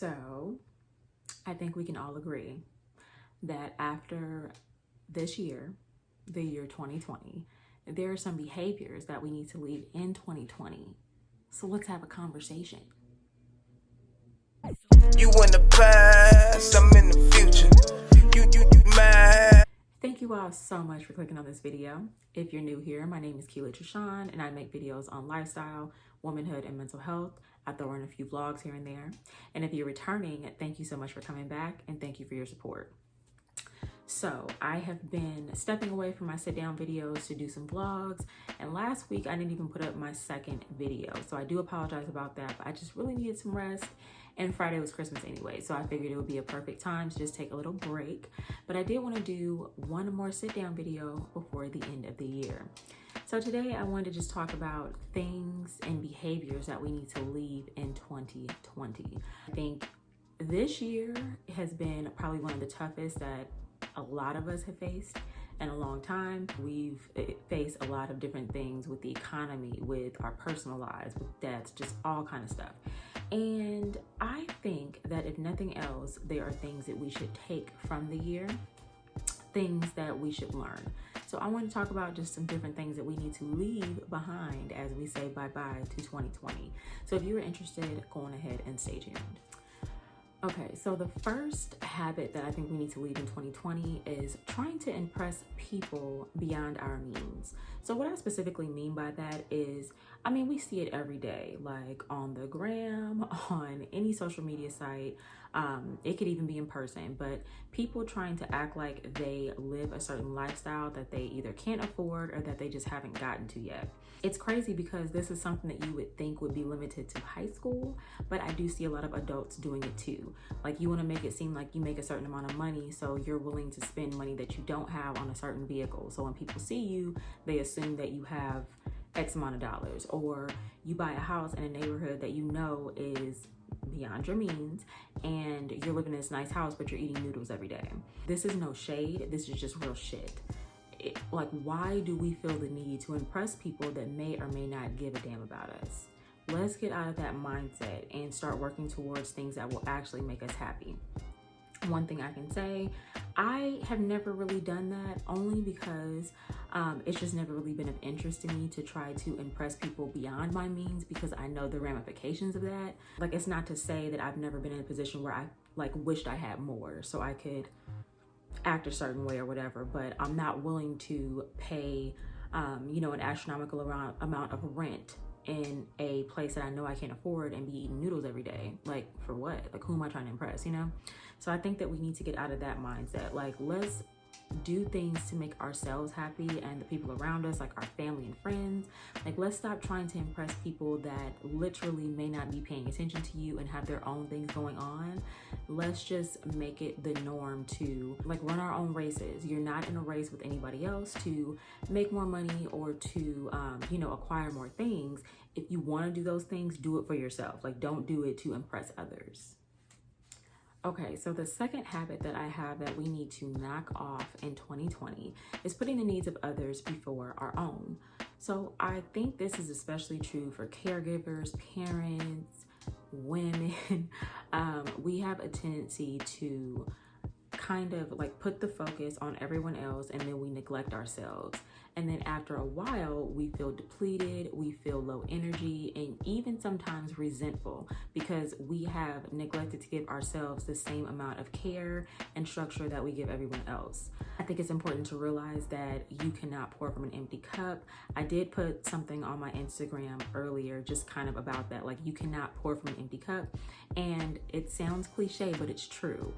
So I think we can all agree that after this year, the year 2020, there are some behaviors that we need to leave in 2020. So let's have a conversation. You in the past, I'm in the future. You mad? Thank you all so much for clicking on this video. If you're new here, my name is Kela, Trishaan, and I make videos on lifestyle, womanhood, and mental health. I throw in a few vlogs here and there. And if you're returning, thank you so much for coming back and thank you for your support. So I have been stepping away from my sit down videos to do some vlogs, and last week I didn't even put up my second video. So I do apologize about that, but I just really needed some rest, and Friday was Christmas anyway. So I figured it would be a perfect time to just take a little break. But I did want to do one more sit down video before the end of the year. So today I wanted to just talk about things and behaviors that we need to leave in 2020. I think this year has been probably one of the toughest that a lot of us have faced in a long time. We've faced a lot of different things with the economy, with our personal lives, with debts, just all kind of stuff. And I think that if nothing else, there are things that we should take from the year, things that we should learn. So I want to talk about just some different things that we need to leave behind as we say bye-bye to 2020. So if you're interested, go on ahead and stay tuned. Okay, so the first habit that I think we need to leave in 2020 is trying to impress people beyond our means. So what I specifically mean by that is, I mean, we see it every day, like on the gram, on any social media site. It could even be in person, but people trying to act like they live a certain lifestyle that they either can't afford or that they just haven't gotten to yet. It's crazy because this is something that you would think would be limited to high school, but I do see a lot of adults doing it too. Like, you want to make it seem like you make a certain amount of money, so you're willing to spend money that you don't have on a certain vehicle. So when people see you, they assume that you have X amount of dollars, or you buy a house in a neighborhood that you know is beyond your means, and you're living in this nice house, but you're eating noodles every day. This is no shade. This is just real shit. Like, why do we feel the need to impress people that may or may not give a damn about us? Let's get out of that mindset and start working towards things that will actually make us happy. One thing I can say, I have never really done that, only because it's just never really been of interest to me to try to impress people beyond my means, because I know the ramifications of that. Like, it's not to say that I've never been in a position where I wished I had more so I could act a certain way or whatever, but I'm not willing to pay an astronomical amount of rent in a place that I know I can't afford and be eating noodles every day. Like, for what? Like, who am I trying to impress, So I think that we need to get out of that mindset. Like, let's do things to make ourselves happy and the people around us, like our family and friends. Like, let's stop trying to impress people that literally may not be paying attention to you and have their own things going on. Let's just make it the norm to run our own races. You're not in a race with anybody else to make more money or to acquire more things. If you want to do those things, do it for yourself. Like, don't do it to impress others. Okay, so the second habit that I have that we need to knock off in 2020 is putting the needs of others before our own. So I think this is especially true for caregivers, parents, women. We have a tendency to kind of put the focus on everyone else, and then we neglect ourselves. And then after a while, we feel depleted, we feel low energy, and even sometimes resentful because we have neglected to give ourselves the same amount of care and structure that we give everyone else. I think it's important to realize that you cannot pour from an empty cup. I did put something on my Instagram earlier just kind of about that. Like, you cannot pour from an empty cup. And it sounds cliche, but it's true.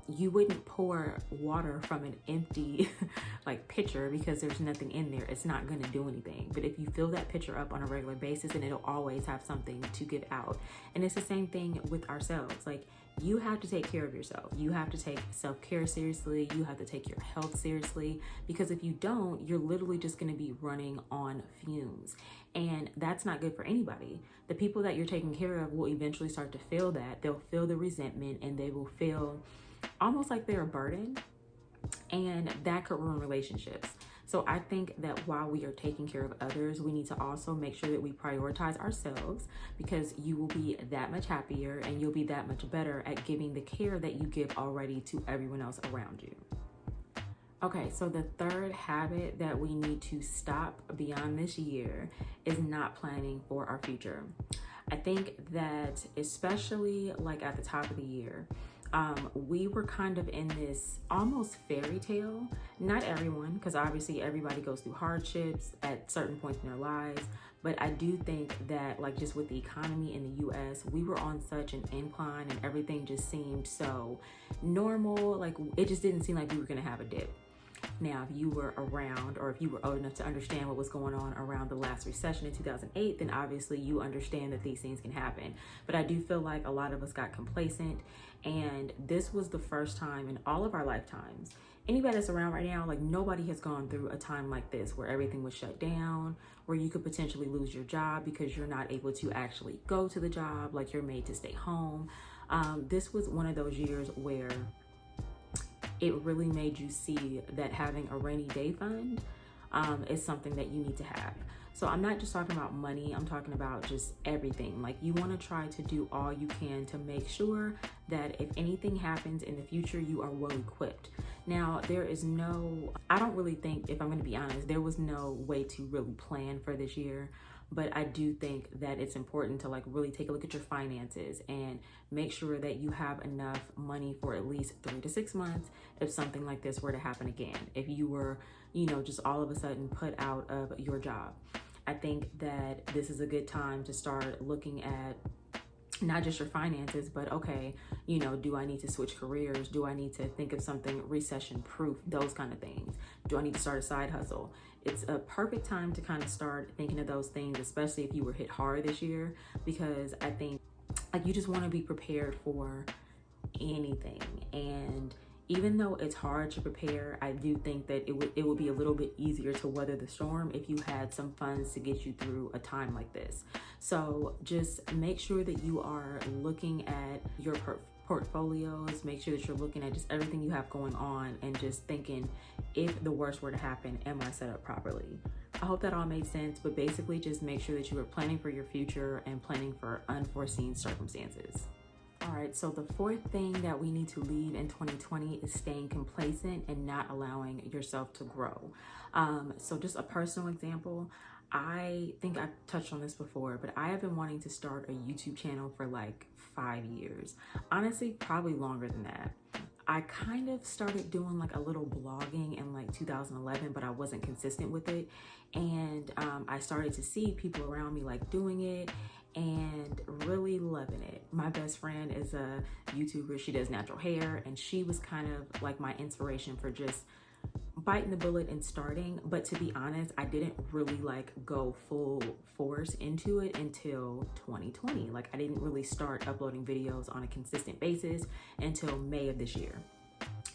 You wouldn't pour water from an empty pitcher because there's nothing in there. It's not going to do anything. But if you fill that pitcher up on a regular basis, then it'll always have something to give out. And it's the same thing with ourselves. You have to take care of yourself. You have to take self-care seriously. You have to take your health seriously, because if you don't, you're literally just going to be running on fumes. And that's not good for anybody. The people that you're taking care of will eventually start to feel that. They'll feel the resentment, and they will feel almost like they're a burden, and that could ruin relationships. So I think that while we are taking care of others, we need to also make sure that we prioritize ourselves, because you will be that much happier and you'll be that much better at giving the care that you give already to everyone else around you. Okay, so the third habit that we need to stop beyond this year is not planning for our future. I think that especially like at the top of the year, we were kind of in this almost fairy tale. Not everyone, because obviously everybody goes through hardships at certain points in their lives. But I do think that, like, just with the economy in the US, we were on such an incline and everything just seemed so normal. Like, it just didn't seem like we were going to have a dip. Now, if you were around, or if you were old enough to understand what was going on around the last recession in 2008, then obviously you understand that these things can happen. But I do feel like a lot of us got complacent, and this was the first time in all of our lifetimes. Anybody that's around right now, like, nobody has gone through a time like this where everything was shut down, where you could potentially lose your job because you're not able to actually go to the job, like you're made to stay home. This was one of those years where it really made you see that having a rainy day fund is something that you need to have. So I'm not just talking about money, I'm talking about just everything. Like, you want to try to do all you can to make sure that if anything happens in the future, you are well equipped. Now, I don't really think, if I'm going to be honest, there was no way to really plan for this year. But I do think that it's important to, like, really take a look at your finances and make sure that you have enough money for at least 3 to 6 months if something like this were to happen again. If you were, just all of a sudden put out of your job. I think that this is a good time to start looking at not just your finances, but okay, do I need to switch careers? Do I need to think of something recession proof? Those kind of things. Do I need to start a side hustle? It's a perfect time to kind of start thinking of those things, especially if you were hit hard this year, because I think, like, you just want to be prepared for anything. And even though it's hard to prepare, I do think that it would be a little bit easier to weather the storm if you had some funds to get you through a time like this. So just make sure that you are looking at your portfolios, make sure that you're looking at just everything you have going on and just thinking, if the worst were to happen, am I set up properly? I hope that all made sense, but basically just make sure that you are planning for your future and planning for unforeseen circumstances. All right, so the fourth thing that we need to leave in 2020 is staying complacent and not allowing yourself to grow. So just a personal example, I think I've touched on this before, but I have been wanting to start a YouTube channel for like 5 years. Honestly, probably longer than that. I kind of started doing like a little blogging in like 2011, but I wasn't consistent with it. And I started to see people around me like doing it and really loving it. My best friend is a YouTuber. She does natural hair, and she was kind of like my inspiration for just biting the bullet and starting. But to be honest, I didn't really like go full force into it until 2020. Like, I didn't really start uploading videos on a consistent basis until May of this year.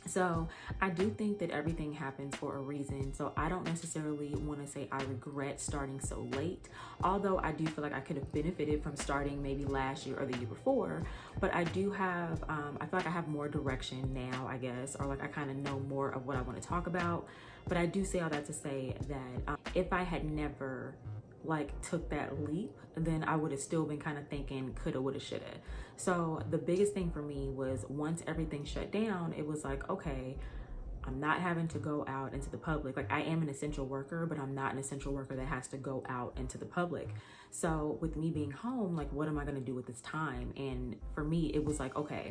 So I do think that everything happens for a reason. So I don't necessarily want to say I regret starting so late, although I do feel like I could have benefited from starting maybe last year or the year before. But I do have, I feel like I have more direction now, I guess, or like I kind of know more of what I want to talk about. But I do say all that to say that if I had never like took that leap, then I would have still been kind of thinking coulda, woulda, shoulda. So the biggest thing for me was once everything shut down, it was like, okay, I'm not having to go out into the public. Like, I am an essential worker, but I'm not an essential worker that has to go out into the public. So with me being home, like, what am I going to do with this time? And for me, it was like, okay,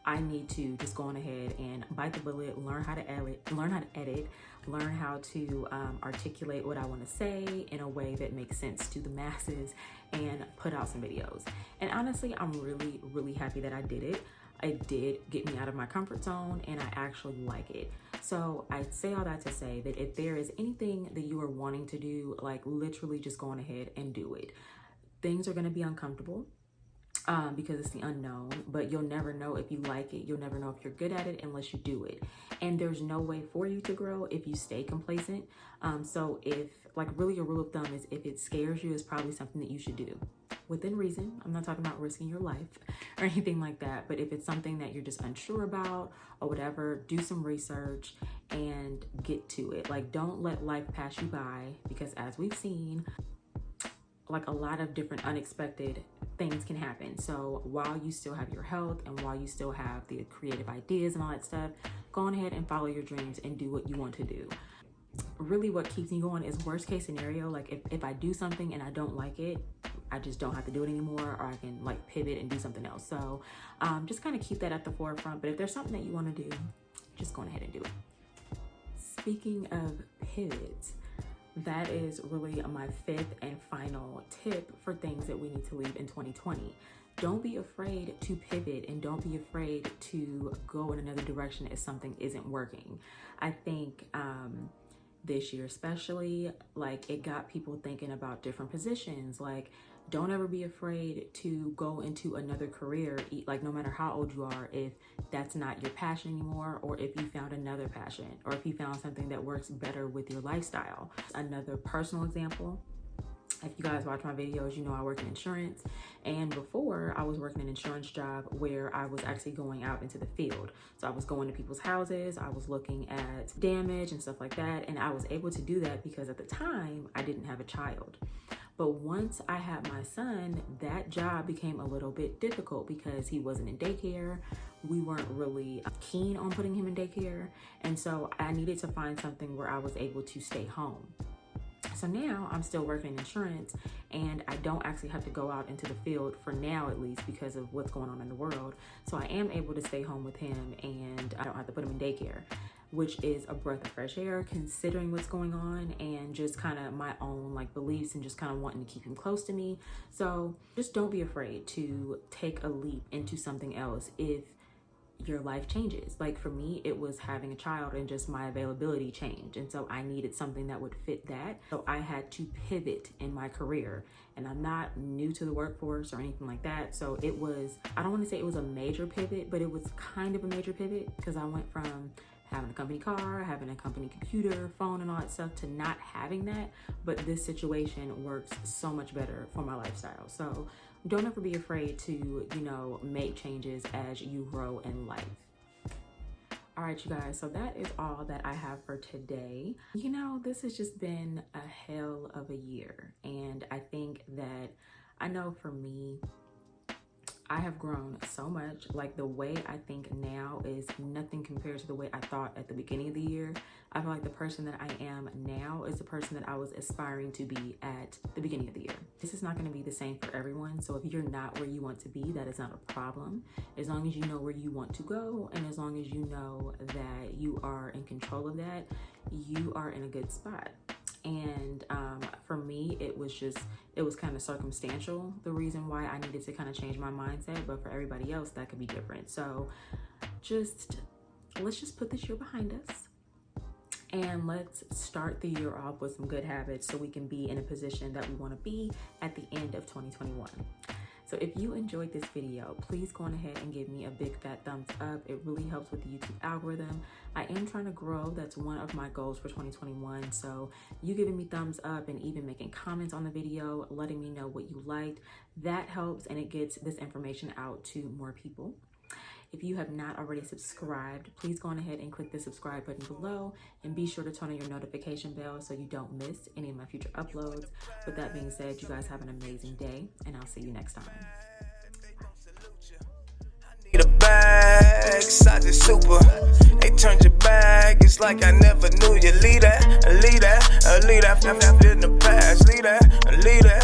I need to just go on ahead and bite the bullet, learn how to edit, learn how to articulate what I want to say in a way that makes sense to the masses, and put out some videos. And honestly, I'm really, really happy that I did it. It did get me out of my comfort zone, and I actually like it. So I say all that to say that if there is anything that you are wanting to do, like, literally just go on ahead and do it. Things are going to be uncomfortable. Because it's the unknown, but you'll never know if you like it. You'll never know if you're good at it unless you do it. And there's no way for you to grow if you stay complacent. So if, like, really a rule of thumb is if it scares you, it's probably something that you should do. within reason. I'm not talking about risking your life or anything like that, but if it's something that you're just unsure about or whatever, do some research and get to it. Like, don't let life pass you by, because as we've seen, like, a lot of different unexpected things can happen. So while you still have your health and while you still have the creative ideas and all that stuff, go on ahead and follow your dreams and do what you want to do. Really what keeps me going is worst case scenario. Like, if I do something and I don't like it, I just don't have to do it anymore, or I can like pivot and do something else. So just kind of keep that at the forefront. But if there's something that you want to do, just go ahead and do it. Speaking of pivots, that is really my fifth and final tip for things that we need to leave in 2020. Don't be afraid to pivot, and don't be afraid to go in another direction if something isn't working. I think this year especially, like, it got people thinking about different positions. Like, don't ever be afraid to go into another career, like, no matter how old you are, if that's not your passion anymore, or if you found another passion, or if you found something that works better with your lifestyle. Another personal example, if you guys watch my videos, you know I work in insurance, and before I was working an insurance job where I was actually going out into the field. So I was going to people's houses, I was looking at damage and stuff like that, and I was able to do that because at the time I didn't have a child. But once I had my son, that job became a little bit difficult because he wasn't in daycare. We weren't really keen on putting him in daycare, and so I needed to find something where I was able to stay home. So now I'm still working in insurance, and I don't actually have to go out into the field for now, at least, because of what's going on in the world. So I am able to stay home with him, and I don't have to put him in daycare, which is a breath of fresh air considering what's going on, and just kind of my own like beliefs and just kind of wanting to keep him close to me. So just don't be afraid to take a leap into something else if your life changes. Like, for me, it was having a child and just my availability changed, and so I needed something that would fit that. So I had to pivot in my career, and I'm not new to the workforce or anything like that. So it was, I don't want to say it was a major pivot, but it was kind of a major pivot, because I went from having a company car, having a company computer, phone, and all that stuff to not having that. But this situation works so much better for my lifestyle. So don't ever be afraid to, you know, make changes as you grow in life. All right, you guys, so that is all that I have for today. You know, this has just been a hell of a year. And I think that, I know for me, I have grown so much. Like, the way I think now is nothing compared to the way I thought at the beginning of the year. I feel like the person that I am now is the person that I was aspiring to be at the beginning of the year. This is not going to be the same for everyone. So if you're not where you want to be, that is not a problem. As long as you know where you want to go, and as long as you know that you are in control of that, you are in a good spot. And for me, it was kind of circumstantial, the reason why I needed to kind of change my mindset. But for everybody else, that could be different. So let's just put this year behind us, and let's start the year off with some good habits so we can be in a position that we want to be at the end of 2021. So if you enjoyed this video, please go on ahead and give me a big fat thumbs up. It really helps with the YouTube algorithm. I am trying to grow. That's one of my goals for 2021. So you giving me thumbs up and even making comments on the video, letting me know what you liked, that helps, and it gets this information out to more people. If you have not already subscribed, please go on ahead and click the subscribe button below, and be sure to turn on your notification bell so you don't miss any of my future uploads. With that being said, you guys have an amazing day, and I'll see you next time. Need a bag, size is super. They turned your back, it's like I never knew you. Lead that, a leader, a leader, in the past. Leader, a leader,